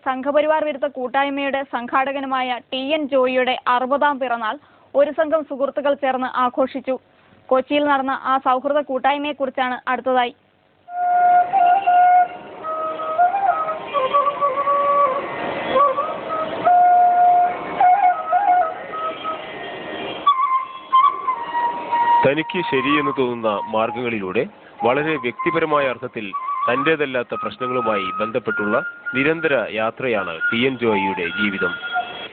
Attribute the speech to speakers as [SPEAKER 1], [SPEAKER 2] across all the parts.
[SPEAKER 1] സംഘപരിവാർ വിരുദ്ധ കൂട്ടായ്മയുടെ സംഘാടകനുമായ TN ജോയിയുടെ 60ാം പിറന്നാൾ ഒരു സംഘം സുഹൃത്തുക്കൾ ചേർന്ന് ആഘോഷിച്ചു. കൊച്ചിയിൽ നടന്ന ആ സൗഹൃദ കൂട്ടായ്മയെക്കുറിച്ചാണ് അടുത്തതായി.
[SPEAKER 2] തനിക്ക് ശരിയെന്ന് തോന്നുന്ന മാർഗങ്ങളിലൂടെ വളരെ വ്യക്തിപരമായ അർത്ഥത്തിൽ തന്റേതല്ലാത്ത പ്രശ്നങ്ങളുമായി ബന്ധപ്പെട്ടുള്ള നിരന്തര യാത്രയാണ് TN ജോയിയുടെ ജീവിതം.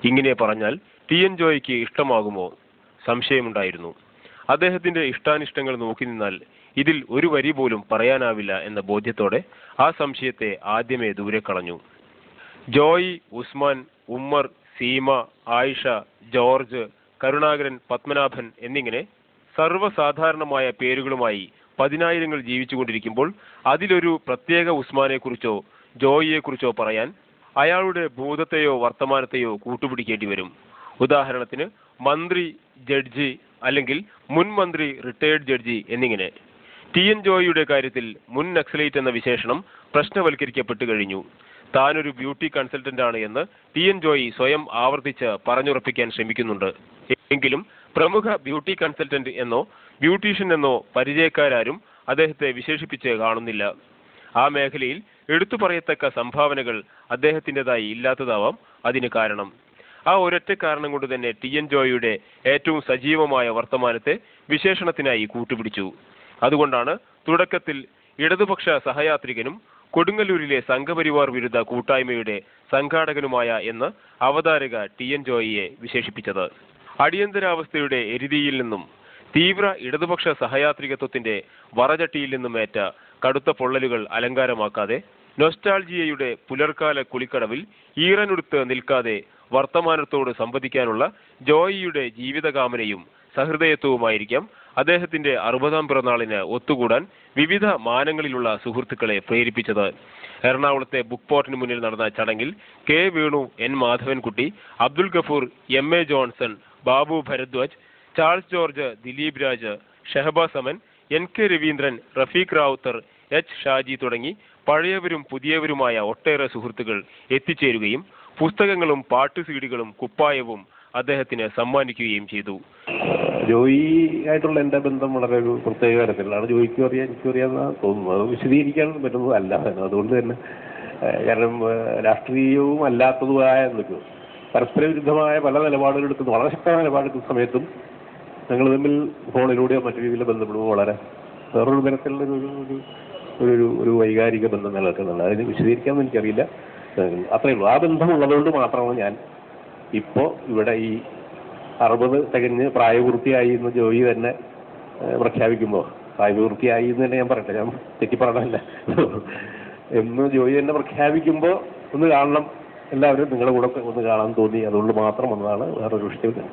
[SPEAKER 2] ഇങ്ങനെ പറഞ്ഞാൽ TN ജോയിക്ക് ഇഷ്ടമാകുമോ? സംശയമുണ്ടായിരുന്നു. അദ്ദേഹത്തിന്റെ ഇഷ്ടാനിഷ്ടങ്ങൾ നോക്കി നിന്നാൽ ഇതിൽ ഒരു വരി പോലും പറയാനാവില്ല എന്ന ബോധ്യത്തോടെ ആ സംശയത്തെ ആദ്യമേ ദൂരെ കളഞ്ഞു. ജോയി, ഉസ്മാൻ, ഉമ്മർ, സീമ, ആയിഷ, ജോർജ്, കരുണാകരൻ, പത്മനാഭൻ എന്നിങ്ങനെ സർവ്വസാധാരണമായ പേരുകളുമായി പതിനായിരങ്ങൾ ജീവിച്ചുകൊണ്ടിരിക്കുമ്പോൾ അതിലൊരു പ്രത്യേക ഉസ്മാനെക്കുറിച്ചോ ജോയിയെക്കുറിച്ചോ പറയാൻ അയാളുടെ ഭൂതത്തെയോ വർത്തമാനത്തെയോ കൂട്ടുപിടിക്കേണ്ടി വരും. ഉദാഹരണത്തിന് മന്ത്രി, ജഡ്ജി അല്ലെങ്കിൽ മുൻ മന്ത്രി, റിട്ടയേർഡ് ജഡ്ജി എന്നിങ്ങനെ. TN ജോയിയുടെ കാര്യത്തിൽ മുൻ നക്സലൈറ്റ് എന്ന വിശേഷണം പ്രശ്നവൽക്കരിക്കപ്പെട്ടു കഴിഞ്ഞു. താനൊരു ബ്യൂട്ടി കൺസൾട്ടന്റ് ആണ് എന്ന് TN ജോയി സ്വയം ആവർത്തിച്ച് പറഞ്ഞുറപ്പിക്കാൻ ശ്രമിക്കുന്നുണ്ട്. എങ്കിലും പ്രമുഖ ബ്യൂട്ടി കൺസൾട്ടന്റ് എന്നോ ബ്യൂട്ടീഷ്യൻ എന്നോ പരിചയക്കാരും അദ്ദേഹത്തെ വിശേഷിപ്പിച്ച് കാണുന്നില്ല. ആ മേഖലയിൽ എടുത്തു പറയത്തക്ക സംഭാവനകൾ അദ്ദേഹത്തിൻ്റെതായി ഇല്ലാത്തതാവാം അതിന് കാരണം. ആ ഒരൊറ്റ കാരണം കൊണ്ട് തന്നെ TN ജോയിയുടെ ഏറ്റവും സജീവമായ വർത്തമാനത്തെ വിശേഷണത്തിനായി കൂട്ടുപിടിച്ചു. അതുകൊണ്ടാണ് തുടക്കത്തിൽ ഇടതുപക്ഷ സഹയാത്രികനും കൊടുങ്ങല്ലൂരിലെ സംഘപരിവാർ വിരുദ്ധ കൂട്ടായ്മയുടെ സംഘാടകനുമായ എന്ന് അവതാരക TN ജോയിയെ വിശേഷിപ്പിച്ചത്. അടിയന്തരാവസ്ഥയുടെ എരുതിയിൽ നിന്നും തീവ്ര ഇടതുപക്ഷ സഹയാത്രികത്വത്തിന്റെ വറചട്ടിയിൽ നിന്നും ഏറ്റ കടുത്ത പൊള്ളലുകൾ അലങ്കാരമാക്കാതെ, നൊസ്റ്റാൾജിയയുടെ പുലർക്കാല കുളിക്കടവിൽ ഈറനുടുത്ത് നിൽക്കാതെ വർത്തമാനത്തോട് സംവദിക്കാനുള്ള ജോയിയുടെ ജീവിതകാമനയും സഹൃദയത്വവുമായിരിക്കാം അദ്ദേഹത്തിന്റെ 60ാം പിറന്നാളിന് ഒത്തുകൂടാൻ വിവിധ മാനങ്ങളിലുള്ള സുഹൃത്തുക്കളെ പ്രേരിപ്പിച്ചത്. എറണാകുളത്തെ ബുക്ക് പോർട്ടിന് മുന്നിൽ നടന്ന ചടങ്ങിൽ K. Venu, N. Madhavankutty, Abdul Gafoor, M.A. Johnson, Babu Bharadwaj, Charles George, Dileep Raj, Shahabaz Aman, NK Raveendran, Rafeeq Ravuthar, H. Shaji തുടങ്ങി പഴയവരും പുതിയവരുമായ ഒട്ടേറെ സുഹൃത്തുക്കൾ എത്തിച്ചേരുകയും പുസ്തകങ്ങളും പാട്ട് സീഡികളും കുപ്പായവും അദ്ദേഹത്തിന് സമ്മാനിക്കുകയും ചെയ്തു.
[SPEAKER 3] ജോയി ആയിട്ടുള്ള എൻ്റെ ബന്ധം വളരെ ഒരു പ്രത്യേക തരത്തിലാണ്. ജോയിക്കും അറിയാം, എനിക്കും അറിയാമെന്നാണ് തോന്നുന്നത്. അത് വിശദീകരിക്കാൻ പറ്റുന്നതല്ല. അതുകൊണ്ട് തന്നെ കാരണം രാഷ്ട്രീയവും അല്ലാത്തതുമായ എന്തൊക്കെയോ പരസ്പര വിരുദ്ധമായ പല നിലപാടുകളെടുക്കുന്ന വളരെ ശക്തമായ നിലപാടെടുക്കുന്ന സമയത്തും ഞങ്ങൾ തമ്മിൽ ഫോണിലൂടെയോ മറ്റു രീതിയിൽ ബന്ധപ്പെടുമ്പോൾ വളരെ വേറൊരു തരത്തിലുള്ള ഒരു വൈകാരിക ബന്ധം നിലനിൽക്കുന്നുണ്ട്. അതിന് വിശദീകരിക്കാമെന്ന് എനിക്കറിയില്ല. അത്രയേ ഉള്ളൂ. ആ ബന്ധമുള്ളതുകൊണ്ട് മാത്രമാണ് ഞാൻ ഇപ്പോൾ ഇവിടെ ഈ 60 തികഞ്ഞ് പ്രായപൂർത്തിയായി എന്ന് ജോയി തന്നെ പ്രഖ്യാപിക്കുമ്പോൾ, പ്രായപൂർത്തിയായി എന്ന് തന്നെ ഞാൻ പറയട്ടെ, ഞാൻ തെറ്റിപ്പറയണമല്ല, എന്ന് ജോയി തന്നെ പ്രഖ്യാപിക്കുമ്പോൾ ഒന്ന് കാണണം, എല്ലാവരും നിങ്ങളുടെ കൂടെ ഒന്ന് കാണാൻ തോന്നി. അതുകൊണ്ട് മാത്രം വന്നതാണ്, വേറൊരു വിഷയമില്ല.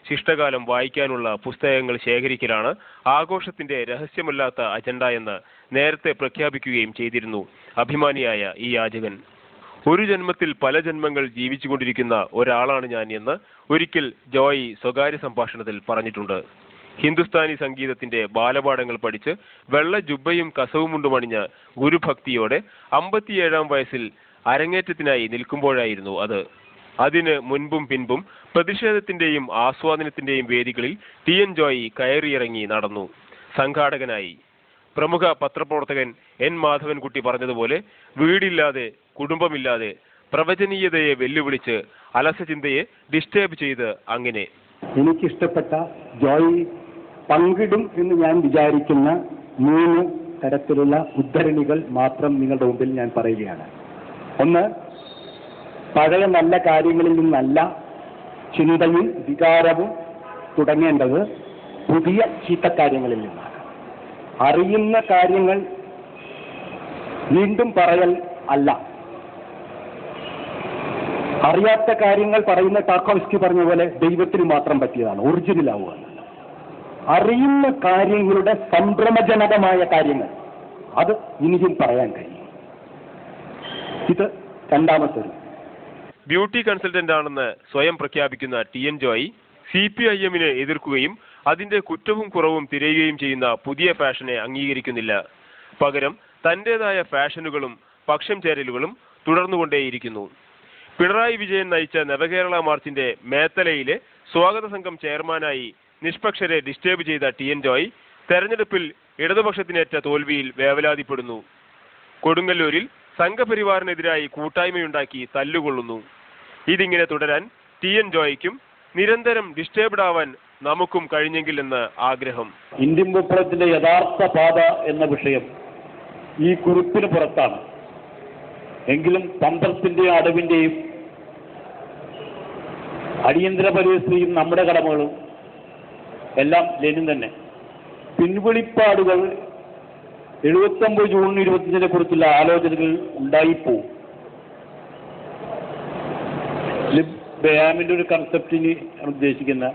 [SPEAKER 2] ശിഷ്ടകാലം വായിക്കാനുള്ള പുസ്തകങ്ങൾ ശേഖരിക്കലാണ് ആഘോഷത്തിന്റെ രഹസ്യമല്ലാത്ത അജണ്ട എന്ന് നേരത്തെ പ്രഖ്യാപിക്കുകയും ചെയ്തിരുന്നു അഭിമാനിയായ ഈ യാചകൻ. ഒരു ജന്മത്തിൽ പല ജന്മങ്ങൾ ജീവിച്ചുകൊണ്ടിരിക്കുന്ന ഒരാളാണ് ഞാൻ എന്ന് ഒരിക്കൽ ജോയി സ്വകാര്യ സംഭാഷണത്തിൽ പറഞ്ഞിട്ടുണ്ട്. ഹിന്ദുസ്ഥാനി സംഗീതത്തിന്റെ ബാലപാഠങ്ങൾ പഠിച്ച് വെള്ള ജുബ്ബയും കസവുമുണ്ടുമണിഞ്ഞ് ഗുരുഭക്തിയോടെ 57ാം വയസ്സിൽ അരങ്ങേറ്റത്തിനായി നിൽക്കുമ്പോഴായിരുന്നു അത്. അതിന് മുൻപും പിൻപും പ്രതിഷേധത്തിന്റെയും ആസ്വാദനത്തിന്റെയും വേദികളിൽ TN ജോയി കയറിയിറങ്ങി നടന്നു. സംഘാടകനായി പ്രമുഖ പത്രപ്രവർത്തകൻ N. മാധവൻകുട്ടി പറഞ്ഞതുപോലെ വീടില്ലാതെ, കുടുംബമില്ലാതെ, പ്രവചനീയതയെ വെല്ലുവിളിച്ച്, അലസചിന്തയെ ഡിസ്റ്റേബ് ചെയ്ത് അങ്ങനെ.
[SPEAKER 4] എനിക്കിഷ്ടപ്പെട്ട ജോയി പങ്കിടും എന്ന് ഞാൻ വിചാരിക്കുന്ന 3 തരത്തിലുള്ള ഉദ്ധരണികൾ മാത്രം നിങ്ങളുടെ മുമ്പിൽ ഞാൻ പറയുകയാണ്. ഒന്ന്, പഴയ നല്ല കാര്യങ്ങളിൽ നിന്നല്ല ചിന്തയും വികാരവും തുടങ്ങേണ്ടത്, പുതിയ ചീത്തക്കാര്യങ്ങളിൽ നിന്നാണ്. അറിയുന്ന കാര്യങ്ങൾ വീണ്ടും പറയൽ അല്ല. അറിയാത്ത കാര്യങ്ങൾ പറയുന്ന ടാക്കോവ്സ്കി പറഞ്ഞ പോലെ ദൈവത്തിന് മാത്രം പറ്റിയതാണ്, ഒറിജിനൽ ആവുക. അറിയുന്ന കാര്യങ്ങളുടെ സംഭ്രമജനകമായ കാര്യങ്ങൾ അത് ഇനിയും പറയാൻ കഴിയും. ഇത് രണ്ടാമത്തെ.
[SPEAKER 2] ബ്യൂട്ടി കൺസൾട്ടന്റ് ആണെന്ന് സ്വയം പ്രഖ്യാപിക്കുന്ന TN ജോയി CPIM-നെ എതിർക്കുകയും അതിന്റെ കുറ്റവും കുറവും തിരയുകയും ചെയ്യുന്ന പുതിയ ഫാഷനെ അംഗീകരിക്കുന്നില്ല. പകരം തന്റേതായ ഫാഷനുകളും പക്ഷം ചേരലുകളും തുടർന്നുകൊണ്ടേയിരിക്കുന്നു. പിണറായി വിജയൻ നയിച്ച നവകേരള മാർച്ചിന്റെ മേത്തലയിലെ സ്വാഗത സംഘം ചെയർമാനായി നിഷ്പക്ഷരെ ഡിസ്റ്റേബ് ചെയ്ത TN ജോയ് തെരഞ്ഞെടുപ്പിൽ ഇടതുപക്ഷത്തിനേറ്റ തോൽവിയിൽ വേവലാതിപ്പെടുന്നു. കൊടുങ്ങല്ലൂരിൽ സംഘപരിവാറിനെതിരായി കൂട്ടായ്മയുണ്ടാക്കി തല്ലുകൊള്ളുന്നു. ഇതിങ്ങനെ തുടരാൻ TN ജോയ്ക്കും നിരന്തരം ഡിസ്റ്റേബ്ഡ് ആവാൻ നമുക്കും കഴിഞ്ഞെങ്കിൽ എന്ന് ആഗ്രഹം.
[SPEAKER 5] ഇന്ത്യൻ വിപ്ലവത്തിന്റെ യഥാർത്ഥ പാത എന്ന വിഷയം ഈ കുറിപ്പിന് പുറത്താണ്. എങ്കിലും തന്ത്രത്തിന്റെയും അടവിന്റെയും അടിയന്തര പരിസ്ഥിതിയും നമ്മുടെ കടമകളും എല്ലാം ലെനിൻ തന്നെ. പിൻവിളിപ്പാടുകൾ 79 ജൂൺ 25 കുറിച്ചുള്ള ആലോചനകൾ ഉണ്ടായിപ്പോവും. ബയാമിന്റെ ഒരു കൺസെപ്റ്റിന് ഉദ്ദേശിക്കുന്ന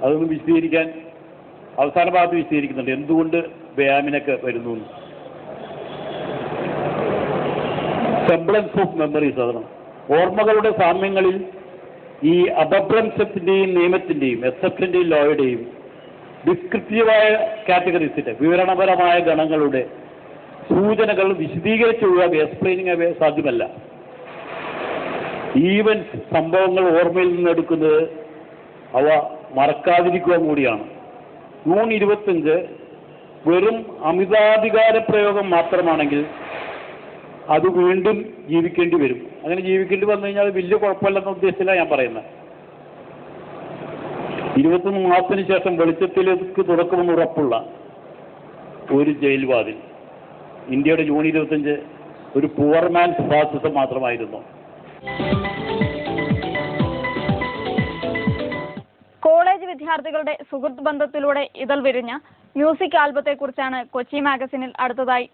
[SPEAKER 5] അതൊന്ന് വിശദീകരിക്കാൻ അവസാന ഭാഗത്ത് വിശദീകരിക്കുന്നുണ്ട് എന്തുകൊണ്ട് ബയാമിനൊക്കെ വരുന്നു. സെംബ്ലൻസ് ഓഫ് മെമ്മറീസ്, അതാണ് ഓർമ്മകളുടെ സാമ്യങ്ങളിൽ ഈ അപഭ്രംശത്തിന്റെയും നിയമത്തിന്റെയും എക്സെപ്ഷന്റെയും ലോയുടെയും ഡിസ്ക്രിപ്റ്റീവായ കാറ്റഗറീസിന്റെ വിവരണപരമായ ഗണങ്ങളുടെ സൂചനകൾ വിശദീകരിച്ചുള്ള എക്സ്പ്ലെയിനിങ് അവയെ സാധ്യമല്ല. ഈവൻസ്, സംഭവങ്ങൾ ഓർമ്മയിൽ നിന്നെടുക്കുന്നത് അവ മറക്കാതിരിക്കുക കൂടിയാണ്. ജൂൺ 25 വെറും അമിതാധികാര പ്രയോഗം മാത്രമാണെങ്കിൽ അത് വീണ്ടും ജീവിക്കേണ്ടി വരും. അങ്ങനെ ജീവിക്കേണ്ടി വന്നു കഴിഞ്ഞാൽ വലിയ കുഴപ്പമില്ലെന്ന ഉദ്ദേശത്തിലാണ് ഞാൻ പറയുന്നത്. 21 മാസത്തിന് ശേഷം വെളിച്ചത്തിലേക്ക് തുറക്കുമെന്ന് ഉറപ്പുള്ള ഒരു ജയിൽവാതിൽ ഇന്ത്യയുടെ ജൂൺ 25 ഒരു പുവർമാൻസ് ഫാസിസം മാത്രമായിരുന്നു.
[SPEAKER 1] കോളേജ് വിദ്യാർത്ഥികളുടെ സുഹൃത്ത് ബന്ധത്തിലൂടെ ഇതൾ വിരിഞ്ഞ മ്യൂസിക് ആൽബത്തെക്കുറിച്ചാണ് കൊച്ചി മാഗസിനിൽ അടുത്തതായി